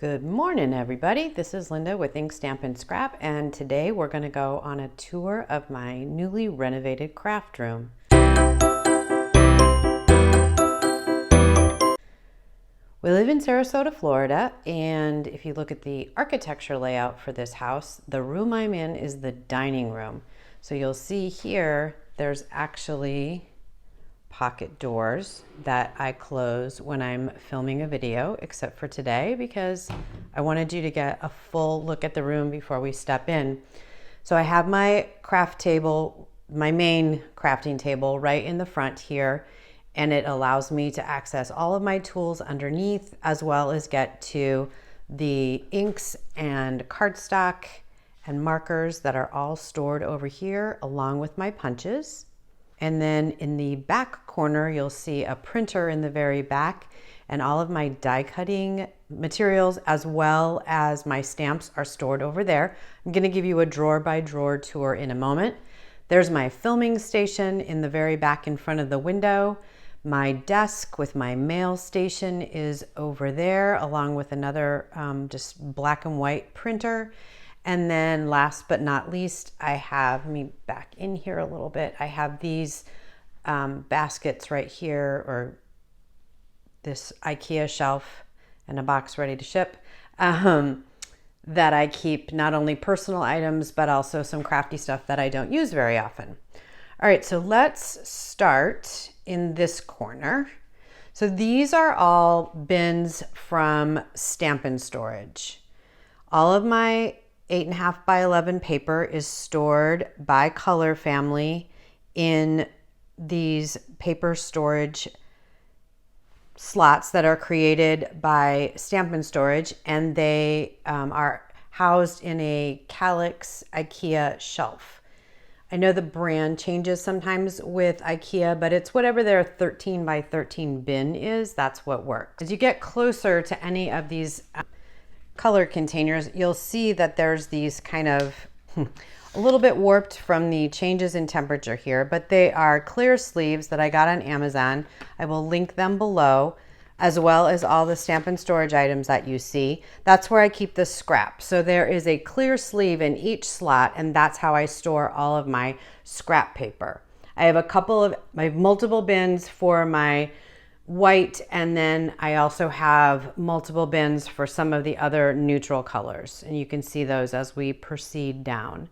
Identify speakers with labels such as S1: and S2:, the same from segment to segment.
S1: Good morning, everybody. This is Linda with Ink Stampin' Scrap, and today we're going to go on a tour of my newly renovated craft room. We live in Sarasota, Florida, and if you look at the architecture layout for this house, the room I'm in is the dining room. So you'll see here, there's actually pocket doors that I close when I'm filming a video, except for today because I wanted you to get a full look at the room before we step in. So I have my craft table, my main crafting table right in the front here, and it allows me to access all of my tools underneath as well as get to the inks and cardstock and markers that are all stored over here along with my punches. And then in the back corner, you'll see a printer in the very back, and all of my die cutting materials as well as my stamps are stored over there. I'm going to give you a drawer by drawer tour in a moment. There's my filming station in the very back in front of the window. My desk with my mail station is over there, along with another just black and white printer. And then last but not least, I have, let me back in here a little bit. I have these baskets right here, or this IKEA shelf and a box ready to ship that I keep not only personal items, but also some crafty stuff that I don't use very often. All right, so let's start in this corner. So these are all bins from Stampin' storage. All of my 8.5 by 11 paper is stored by color family in these paper storage slots that are created by Stampin' Storage, and they are housed in a Calyx IKEA shelf. I know the brand changes sometimes with IKEA, but it's whatever their 13 by 13 bin is, that's what works. As you get closer to any of these color containers, you'll see that there's these kind of a little bit warped from the changes in temperature here, but they are clear sleeves that I got on Amazon. I will link them below, as well as all the Stampin' storage items that you see. That's where I keep the scrap. So there is a clear sleeve in each slot, and that's how I store all of my scrap paper. I have multiple bins for my white, and then I also have multiple bins for some of the other neutral colors, and you can see those as we proceed down.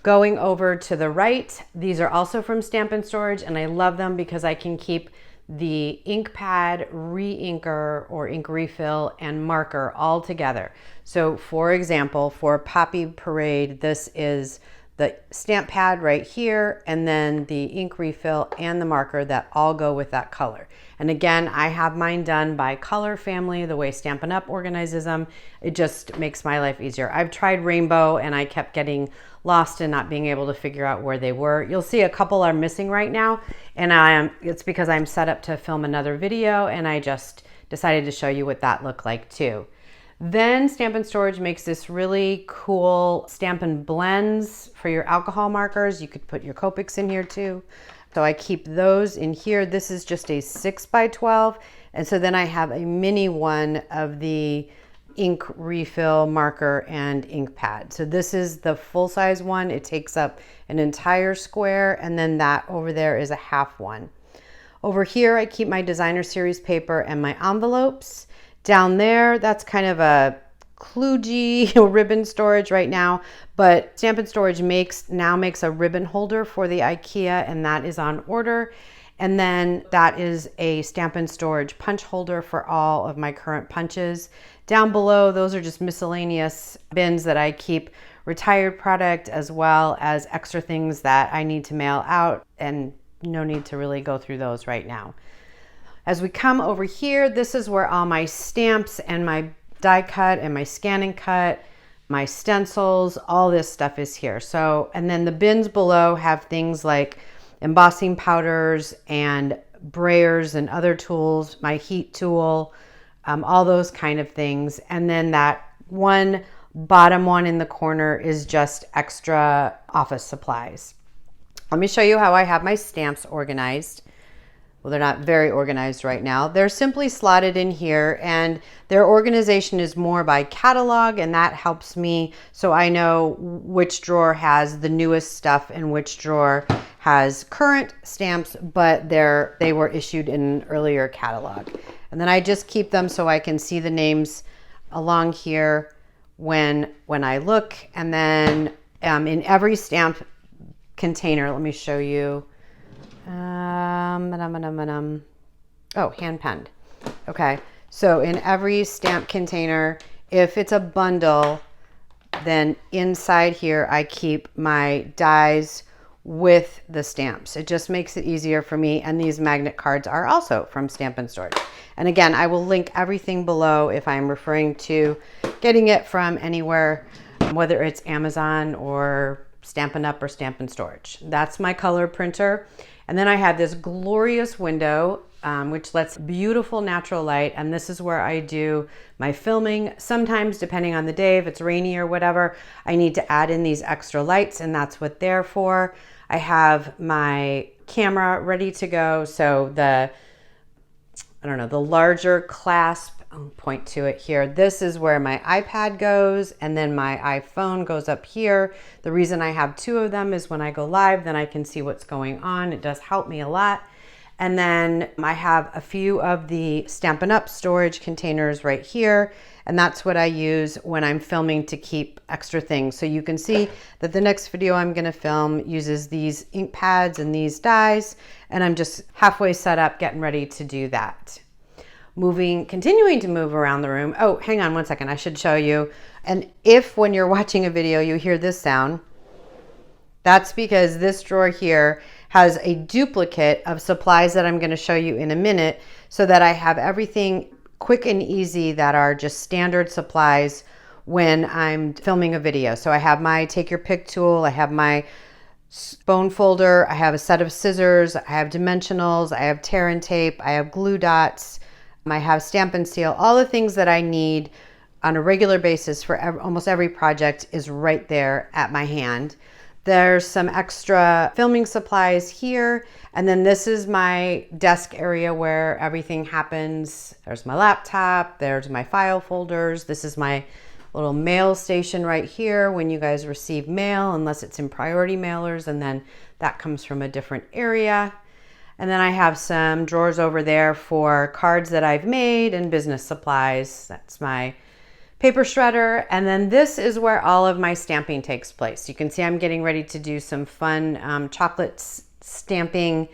S1: Going over to the right, these are also from Stampin' Storage, and I love them because I can keep the ink pad, re-inker or ink refill, and marker all together. So for example, for Poppy Parade, this is the stamp pad right here, and then the ink refill and the marker that all go with that color. And again, I have mine done by color family, the way Stampin' Up! Organizes them. It just makes my life easier. I've tried rainbow and I kept getting lost and not being able to figure out where they were. You'll see a couple are missing right now, and it's because I'm set up to film another video, and I just decided to show you what that looked like too. Then Stampin' Storage makes this really cool Stampin' blends for your alcohol markers. You could put your Copics in here too. So I keep those in here. This is just a 6 by 12. And so then I have a mini one of the ink refill marker and ink pad. So this is the full size one. It takes up an entire square, and then that over there is a half one. Over here, I keep my designer series paper and my envelopes. Down there, that's kind of a kludgy ribbon storage right now, but Stampin' Storage now makes a ribbon holder for the IKEA, and that is on order. And then that is a Stampin' Storage punch holder for all of my current punches. Down below, those are just miscellaneous bins that I keep retired product as well as extra things that I need to mail out, and no need to really go through those right now. As we come over here, this is where all my stamps and my die cut and my scan and cut, my stencils, all this stuff is here. So, and then the bins below have things like embossing powders and brayers and other tools, my heat tool, all those kind of things. And then that one bottom one in the corner is just extra office supplies. Let me show you how I have my stamps organized. well, they're not very organized right now. They're simply slotted in here, and their organization is more by catalog, and that helps me so I know which drawer has the newest stuff and which drawer has current stamps, but they were issued in an earlier catalog. And then I just keep them so I can see the names along here when I look. And then in every stamp container, let me show you. Oh, hand penned. Okay, so in every stamp container, if it's a bundle, then inside here I keep my dies with the stamps. It just makes it easier for me. And these magnet cards are also from Stampin' Storage. And again, I will link everything below if I'm referring to getting it from anywhere, whether it's Amazon or Stampin' Up or Stampin' Storage. That's my color printer. And then I have this glorious window, which lets beautiful natural light. And this is where I do my filming. Sometimes, depending on the day, if it's rainy or whatever, I need to add in these extra lights, and that's what they're for. I have my camera ready to go. So the larger clasp, I'll point to it here. This is where my iPad goes, and then my iPhone goes up here. The reason I have two of them is when I go live, then I can see what's going on. It does help me a lot. And then I have a few of the Stampin' Up storage containers right here. And that's what I use when I'm filming to keep extra things. So you can see that the next video I'm gonna film uses these ink pads and these dies, and I'm just halfway set up getting ready to do that. Continuing to move around the room. Oh, hang on one second, I should show you. And if when you're watching a video you hear this sound, that's because this drawer here has a duplicate of supplies that I'm going to show you in a minute, so that I have everything quick and easy that are just standard supplies when I'm filming a video. So I have my take your pick tool, I have my bone folder, I have a set of scissors, I have dimensionals, I have tear and tape, I have glue dots, I have Stampin' Seal. All the things that I need on a regular basis for almost every project is right there at my hand. There's some extra filming supplies here. And then this is my desk area where everything happens. There's my laptop, there's my file folders. This is my little mail station right here when you guys receive mail, unless it's in priority mailers, and then that comes from a different area. And then I have some drawers over there for cards that I've made and business supplies. That's my paper shredder. And then this is where all of my stamping takes place. You can see I'm getting ready to do some fun chocolate stamping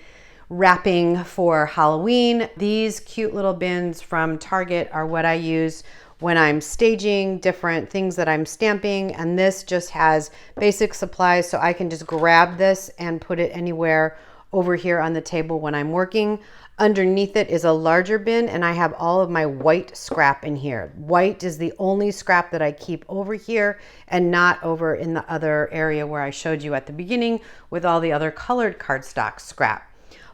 S1: wrapping for Halloween. These cute little bins from Target are what I use when I'm staging different things that I'm stamping. And this just has basic supplies, so I can just grab this and put it anywhere over here on the table when I'm working. Underneath it is a larger bin, and I have all of my white scrap in here. White is the only scrap that I keep over here and not over in the other area where I showed you at the beginning with all the other colored cardstock scrap.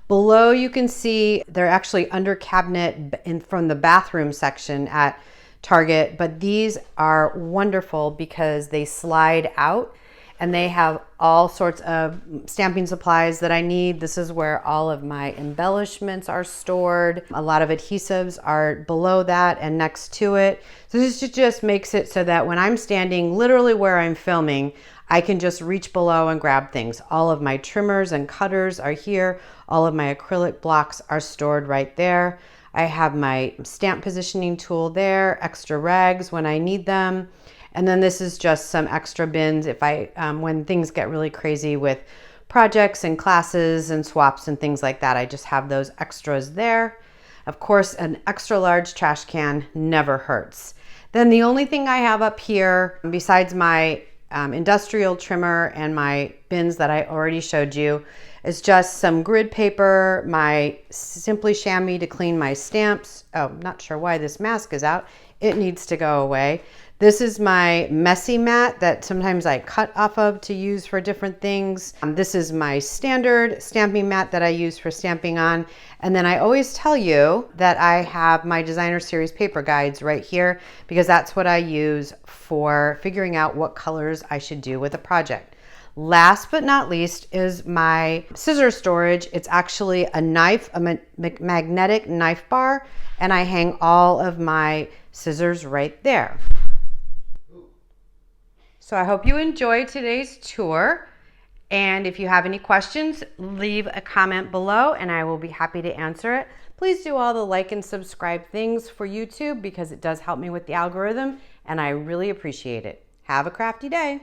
S1: Below you can see they're actually under cabinet from the bathroom section at Target, but these are wonderful because they slide out and they have all sorts of stamping supplies that I need. This is where all of my embellishments are stored. A lot of adhesives are below that and next to it. So this just makes it so that when I'm standing literally where I'm filming, I can just reach below and grab things. All of my trimmers and cutters are here. All of my acrylic blocks are stored right there. I have my stamp positioning tool there, extra rags when I need them. And then this is just some extra bins if when things get really crazy with projects and classes and swaps and things like that. I just have those extras there. Of course, an extra large trash can never hurts. Then the only thing I have up here, besides my industrial trimmer and my bins that I already showed you, is just some grid paper, my Simply Chamois to clean my stamps. Oh, not sure why this mask is out. It needs to go away. This is my messy mat that sometimes I cut off of to use for different things. This is my standard stamping mat that I use for stamping on. And then I always tell you that I have my designer series paper guides right here because that's what I use for figuring out what colors I should do with a project. Last but not least is my scissor storage. It's actually a knife, a magnetic knife bar, and I hang all of my scissors right there. So I hope you enjoyed today's tour. And if you have any questions, leave a comment below and I will be happy to answer it. Please do all the like and subscribe things for YouTube because it does help me with the algorithm and I really appreciate it. Have a crafty day.